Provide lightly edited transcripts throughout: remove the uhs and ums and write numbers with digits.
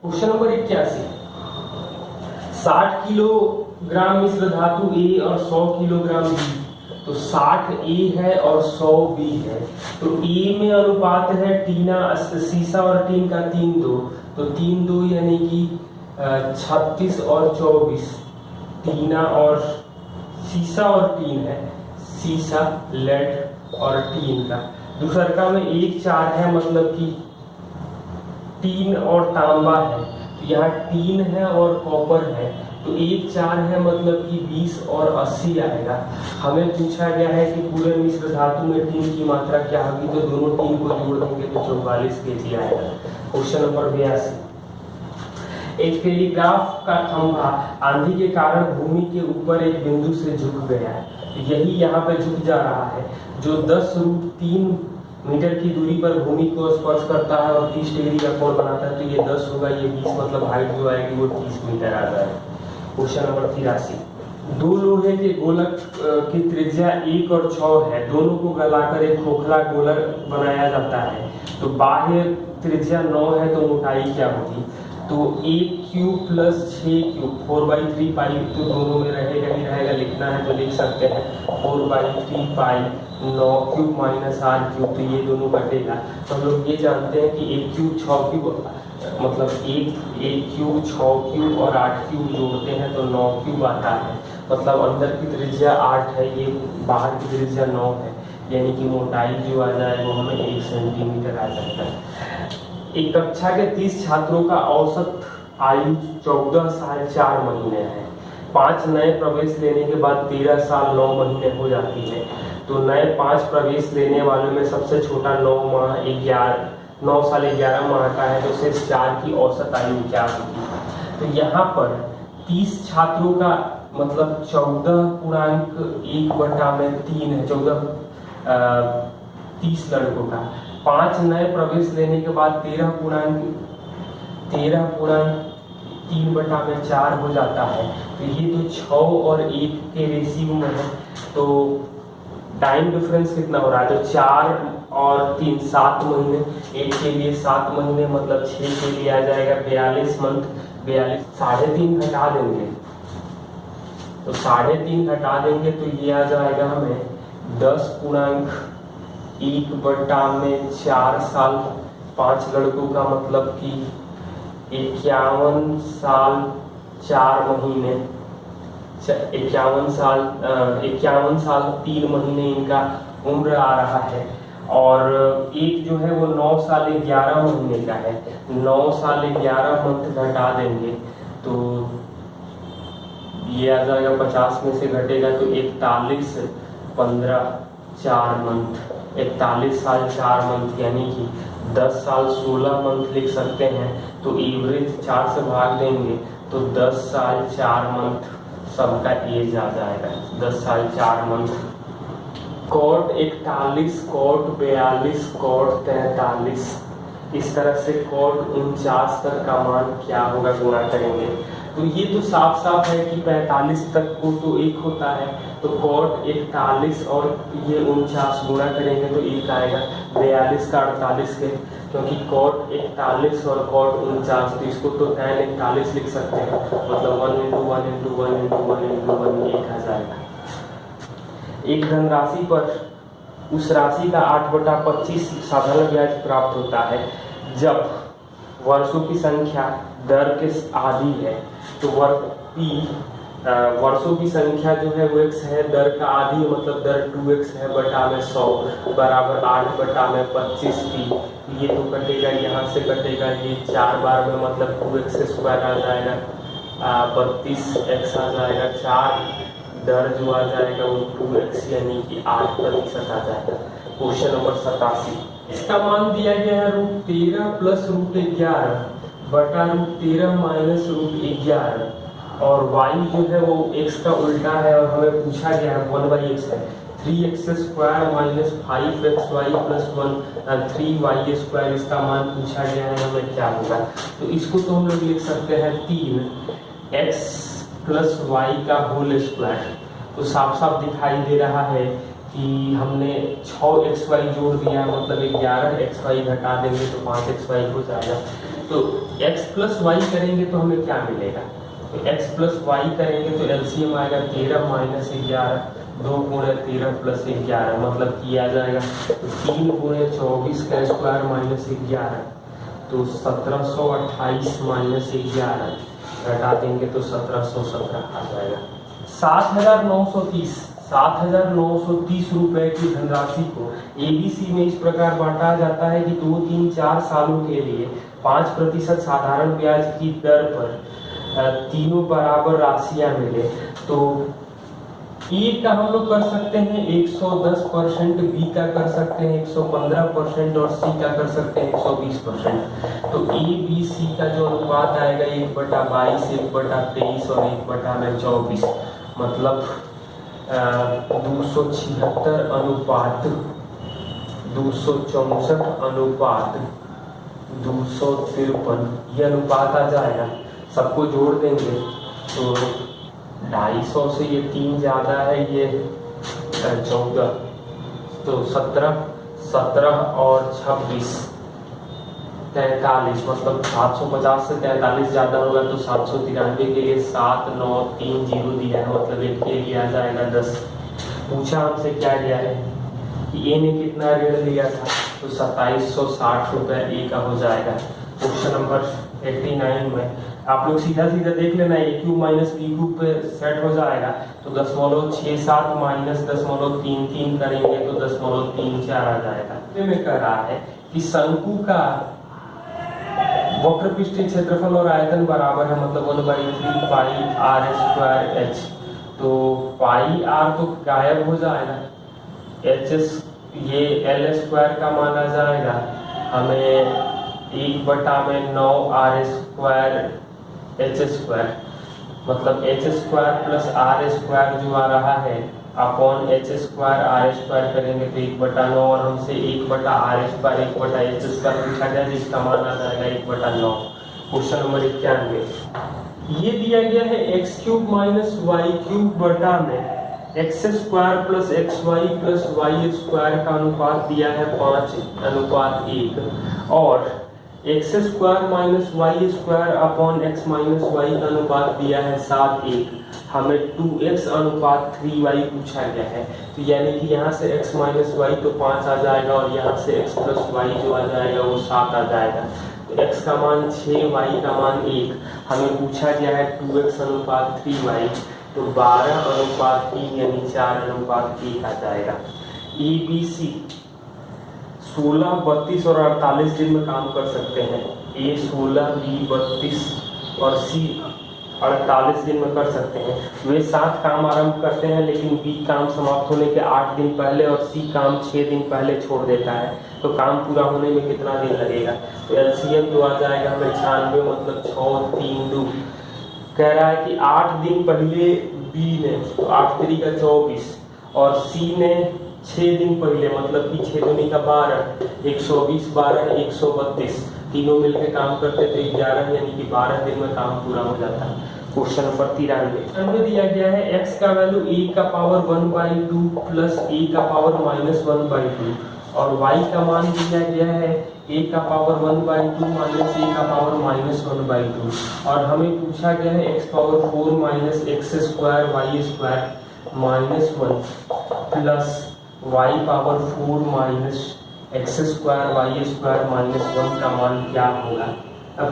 Question number 81, 60 kilogram मिश्र धातु ए और 100 kilogram B. तो 60 ए है और 100 बी है। तो ए में अनुपात है टीना सीसा और टीन का 3:2। तो 3:2 यानी कि 36 और 24। टीना और सीसा और टीन है, सीसा लेड और टीन का। दूसरा में 1:4 है, मतलब कि टीन और तांबा है। तो यहाँ टीन है और कॉपर है। तो 1:4 है, मतलब कि 20 और 80 आएगा। हमें पूछा गया है कि पूरे मिश्र धातु में टीन की मात्रा क्या होगी। तो दोनों टीन को जोड़ देंगे तो 44 kg आएगा। क्वेश्चन नंबर 82, एक टेलीग्राफ का खंभा आंधी के कारण भूमि के ऊपर एक बिंदु से झुक गया है। यही यहाँ पे झुक जा रहा है, जो 10√3 मीटर की दूरी पर भूमि को स्पर्श करता है और 30 डिग्री का कोण बनाता है। तो ये 10 होगा, ये 20, मतलब हाइट जो आएगी वो 30 मीटर आ जाएगा। क्वेश्चन नंबर 83, दो लोहे के गोलक की त्रिज्या 1 और 6 है। दोनों को गलाकर एक खोखला गोलक बनाया जाता है। तो बाह्य त्रिज्या 9 है, तो मोटाई क्या होगी। तो 1³ + 6³ 4/3 पाई। तो दोनों में रहेगा ही रहेगा, लिखना है तो लिख सकते हैं 4/3 पाई 9³ - r³। तो ये दोनों कटेगा। तो हम लोग ये जानते हैं कि 1³ 6³ मतलब 1³ 6³ और 8³ जोड़ते हैं तो 9³ आता है। मतलब अंदर की त्रिज्या 8 है, ये बाहर की त्रिज्या 9 है, यानी कि मोटाई जो आ जाए वो हमें 1 सेंटीमीटर आ जाता है। एक कक्षा के 30 छात्रों का औसत आयु 14 साल 4 महीने है। 5 नए प्रवेश लेने के बाद 13 साल 9 महीने हो जाती है। तो नए 5 प्रवेश लेने वालों में सबसे छोटा 9 साल 11 माह का है। तो सिर्फ 4 की औसत आयु क्या होगी। तो यहाँ पर 30 छात्रों का मतलब 14.1/3 है। 30 लड़कों का 5 नए प्रवेश लेने के बाद 13.3/4 हो जाता है। तो ये तो 6 और 1 के रेशियो में है। तो टाइम डिफरेंस कितना हो रहा है। तो 4 और 3 7 महीने, 1 के लिए 7 महीने, मतलब 6 के लिए आ जाएगा 42 मंथ। 42 3.5 घटा देंगे, तो 3.5 घटा देंगे तो ये आ जाएगा हमें 10.1/4 साल। 5 लड़कों का मतलब कि 51 साल 4 महीने, 51 साल 3 महीने इनका उम्र आ रहा है। और एक जो है वो 9 साल 11 महीने का है। 9 साल 11 मंथ घटा देंगे तो ये आ जाएगा 50 में से घटेगा तो 41 15 4 मंथ, 41 साल 4 मंथ, यानी कि 10 साल 16 मंथ लिख सकते हैं। तो एवरेज 4 से भाग देंगे तो 10 साल 4 मंथ सबका एज आ जाएगा। 10 साल 4 मंथ। कोट 41, कोट 42, कोट 43, इस तरह से कोट 49 तक का मान क्या होगा, गुणा करेंगे। तो ये तो साफ साफ है कि 45 तक को तो 1 होता है। तो कोट 41 और ये 49 गुणा करेंगे तो 1 आएगा। 42 का 48 के, क्योंकि कोट 41 और कोट 49, तो इसको तो tan 41 लिख सकते हैं। मतलब 1 × 1 × 1 × 1 × 1 1 आ जाएगा। एक धनराशि पर उस राशि का 8/25 साधारण ब्याज प्राप्त होता है जब वर्षों की संख्या दर के आधी है। तो वर्षों की संख्या जो है वो x है, दर का आधी मतलब दर 2x है, बटा में 100 बराबर 8/25p। ये तो कटेगा, यहाँ से कटेगा, ये 4 बार में मतलब 2x² आ जाएगा, 32x आ जाएगा। 4 दर जो आ जाएगा वो 2x यानी कि 8% आ जाएगा। क्वेश्चन नंबर 87, इसका मान दिया गया है √13 + √11 बटा √13 - √11 और y जो है वो x का उल्टा है और हमें पूछा गया है 1/x है। 3x² - 5xy + 1 3y², इसका मान पूछा गया है, हमें क्या होगा। तो इसको तो हम लोग लिख सकते हैं 3x + y का होल स्क्वायर। तो साफ साफ दिखाई दे रहा है कि हमने 6xy जोड़ दिया, मतलब 11xy घटा देंगे तो 5xy हो जाएगा। तो x प्लस वाई करेंगे तो हमें क्या मिलेगा, तो x प्लस वाई करेंगे तो एलसीएम आएगा 13 माइनस 11, 2 गुणे 13 प्लस 11 मतलब किया जाएगा तो 3 गुणे 24 का स्क्वायर माइनस 11 तो 1728 माइनस 11 घटा देंगे तो 1717 आ जाएगा। 7,930 रुपए की धनराशि को एबीसी में इस प्रकार बांटा जाता है कि 2, 3, 4 सालों के लिए 5% साधारण ब्याज की दर पर तीनों बराबर राशियां मिले। तो ए का हम लोग कर सकते हैं 110%, बी का कर सकते हैं 115% और सी का कर सकते हैं 120%। तो ए बी सी का जो अनुपात आएगा 1/22, 1/23 और 1/24 मतलब 276 अनुपात 264 अनुपात 253 ये अनुपात आ जाएगा। सबको जोड़ देंगे तो 250 से ये 3 ज्यादा है, ये 14 तो 17 और 26 43 मतलब 750 से 43 ज्यादा होगा तो 793 के लिए 7930 दिया है मतलब एक के लिए आ जाएगा 10। पूछा हमसे क्या दिया है कि ए ने कितना ऋण लिया था तो 2760 रुपए ए का हो जाएगा। क्वेश्चन नंबर 89 में आप लोग सीधा सीधा देख लेना ए क्यूब माइनस बी क्यूब पे सेट हो जाएगा तो 0.67 माइनस 0.33 करेंगे तो 0.34 आ जाएगा। में कह रहा है कि शंकु का वक्र पृष्ठीय क्षेत्रफल और आयतन बराबर है मतलब 1/3 पाई आर स्क्वायर एच। तो पाई आर तो गायब हो जाएगा, एच एस ये एल स्क्वायर का माना जाएगा, हमें 1/9 आर स्क्वायर एच स्क्वायर मतलब H square plus R square जो आ रहा है upon H square R square करेंगे तो 1/9 और हमसे 1/r स्क्वायर 1/h स्क्वायर पूछा गया जिसका मान आ जाएगा 1/9। क्वेश्चन नंबर 91 ये दिया गया है x cube minus Y cube बटा में X square plus X Y plus Y square का अनुपात दिया है 5:1 और X square minus Y square upon X minus Y का अनुपात दिया है 7:1। हमें 2x अनुपात 3y पूछा गया है तो यानी कि यहाँ से x माइनस वाई तो 5 आ जाएगा और यहाँ से x प्लस वाई जो आ जाएगा वो 7 आ जाएगा। तो x का मान 6, y का मान 1। हमें पूछा गया है 2x अनुपात 3y तो 12:3 यानी 4:1 आ जाएगा। ABC 16, 32 और 48 दिन में काम कर सकते हैं। A 16, B 32 और C 48 दिन में कर सकते हैं। वे 7 काम आरंभ करते हैं लेकिन बी काम समाप्त होने के 8 दिन पहले और सी काम 6 दिन पहले छोड़ देता है। तो काम पूरा होने में कितना दिन लगेगा, तो एलसीएम जो आ जाएगा हमें 96 मतलब 6, 3, 2 कह रहा है कि 8 दिन पहले बी ने तो 8 3 का 24 और सी ने 6 दिन पहले मतलब कि 6 दूनी का 12, 120 12 132 तीनों मिलकर काम करते थे 11 यानी कि 12 दिन में काम पूरा हो जाता है। क्वेश्चन नंबर 93 दिया गया है x का वैल्यू a का पावर 1/2 प्लस a का पावर -1/2 और y का मान दिया गया है a का पावर 1/2 माइनस a का पावर -1/2 और हमें पूछा गया है x power 4 minus X square Y square -1 plus y power 4 minus X square Y square -1 का मान क्या होगा, अब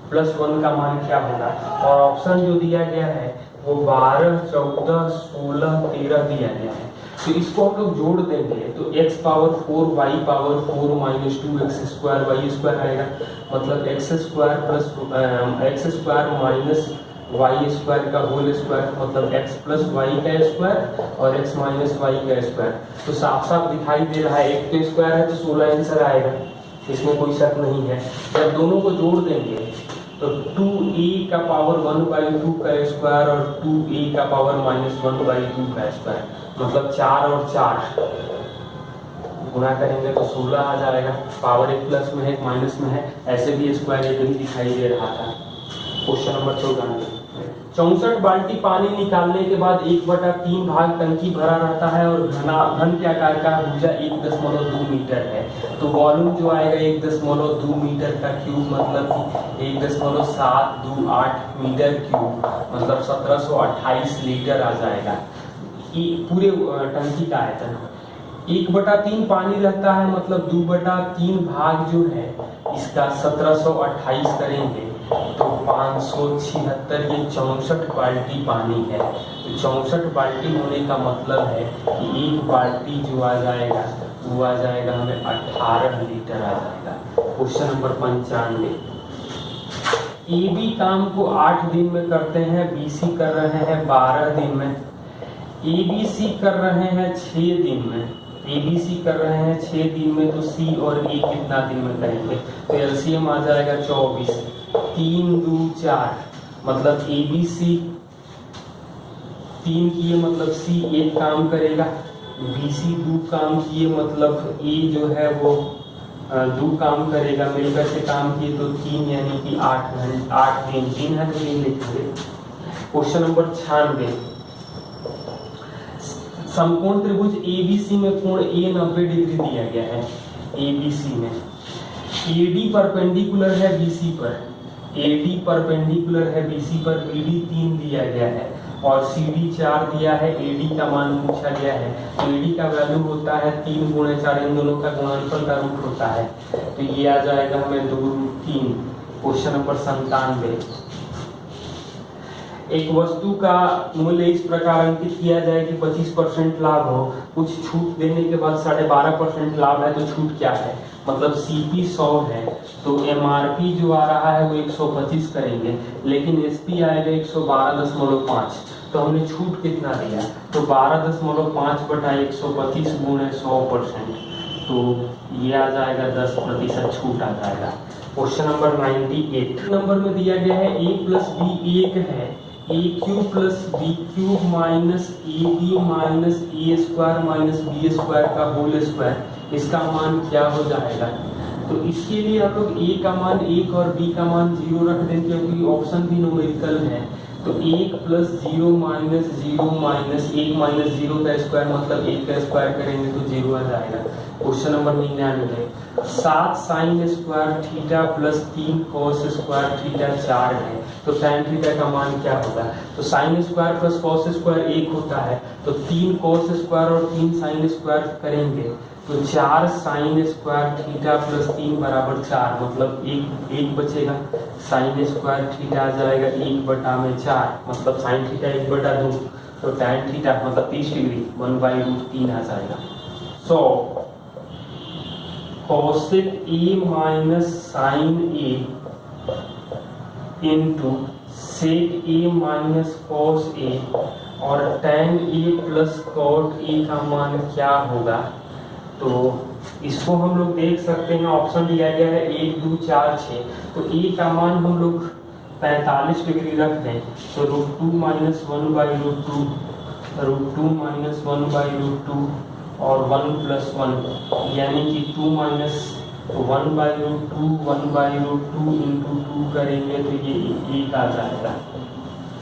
प्लस 1 का मान क्या होगा और ऑप्शन जो दिया गया है वो 12, 14, 16, 13 दिया गया है। तो इसको हम लोग जोड़ देंगे तो x power 4 y power 4 minus 2 X square Y square आएगा मतलब X square minus Y square का होल स्क्वायर मतलब x प्लस वाई का स्क्वायर और x माइनस वाई का स्क्वायर। तो साफ साफ दिखाई दे रहा है एक तो स्क्वायर है तो 16 आंसर आएगा, इसमें कोई शक नहीं है। जब दोनों को जोड़ देंगे तो 2a का पावर 1/2 का स्क्वायर और 2a का पावर -1/2 का स्क्वायर मतलब 4 और 4 गुणा करेंगे तो 16 आ जाएगा। पावर एक प्लस में है एक माइनस में है, ऐसे भी स्क्वायर एक ही दिखाई दे रहा था। Question number 94। 64 बाल्टी पानी निकालने के बाद 1/3 भाग टंकी भरा रहता है और घन के आकार का भुजा 1.2 मीटर है। तो वॉल्यूम जो आएगा 1.2 मीटर का क्यूब, मतलब कि 1.728 मीटर क्यूब, मतलब 1728 लीटर आ जाएगा पूरे टंकी का आयतन। 1/3 पानी रहता है, मतलब 2/3 भाग जो है इसका 1728 करेंगे तो 576, ये 64 बाल्टी पानी है। तो 64 बाल्टी होने का मतलब है कि एक बाल्टी जो आ जाएगा वो आ जाएगा हमें 18 लीटर आ जाएगा। Question number 95। ए बी काम को 8 दिन में करते हैं, बी सी कर रहे हैं 12 दिन में, ए बी सी कर रहे हैं 6 दिन में, ए बी सी कर रहे हैं 6 दिन में, तो सी और ए कितना दिन में करेंगे? तो एलसीएम आ जाएगा 24, 3 2 4, मतलब ए बी सी 3 किए मतलब सी 1 काम करेगा, बी सी 2 काम किए मतलब ए जो है वो 2 काम करेगा, मिलकर से काम किए तो 3, यानी कि 8 दिन, 3 है तो 3 लिखेंगे। Question number 96। समकोण त्रिभुज एबीसी में कोण ए 90 डिग्री दिया गया है। एबीसी में एडी परपेंडिकुलर है बीसी पर, एडी परपेंडिकुलर है बीसी पर, बीडी 3 दिया गया है और सीडी 4 दिया है, एडी का मान पूछा गया है। तो एडी का वैल्यू होता है 3 गुणे 4, इन दोनों का गुणनफल का रूट होता है, तो ये आ जाएगा हमें 2√3। Question number 97। एक वस्तु का मूल्य इस प्रकार अंकित किया जाए कि 25% लाभ हो, कुछ छूट देने के बाद 12.5% लाभ है, तो छूट क्या है? मतलब सीपी 100 है तो एमआरपी जो आ रहा है वो 125 करेंगे, लेकिन एसपी आएगा 112.5, तो हमने छूट कितना दिया? तो 12.5 बटा 125 गुणे 100%, तो ये आ जाएगा 10% छूट आ जाएगा। क्वेश्चन नंबर 98 नंबर में दिया गया है a प्लस बी 1 है, A cube plus B cube minus A B minus A square minus B square का होल स्क्वायर, इसका मान क्या हो जाएगा? तो इसके लिए आप लोग ए का मान 1 और बी का मान 0 रख दें, क्योंकि ऑप्शन भी न्यूमेरिकल है। तो 1 प्लस 0 माइनस 0 माइनस 1 माइनस 0 का स्क्वायर, मतलब 1 का स्क्वायर करेंगे तो 0 आ जाएगा। Question number 99। 7 sine square theta plus 3 cos square theta 4 है, तो tan थीटा का मान क्या होगा? तो sine square plus cos square 1 होता है, तो 3 कॉस स्क्वायर और 3 साइन स्क्वायर करेंगे तो 4 साइन स्क्वायर थीटा प्लस 3 बराबर 4, मतलब 1 बचेगा, साइन स्क्वायर थीटा आ जाएगा 1/4, मतलब साइन थीटा 1/2, तो tan थीटा मतलब 30 डिग्री 1/√3 आ जाएगा। So cosec a minus sine a into sec a minus cos a और tan a plus cot a का मान क्या होगा? तो इसको हम लोग देख सकते हैं, ऑप्शन दिया गया है 1 2 4 6, तो a का मान हम लोग 45 डिग्री रख दें, तो √2 माइनस 1/√2, √2 माइनस 1/√2 और 1 प्लस 1, यानी कि 2 माइनस 1/√2 1/√2 इंटू 2 करेंगे तो ये 1 आ जाएगा।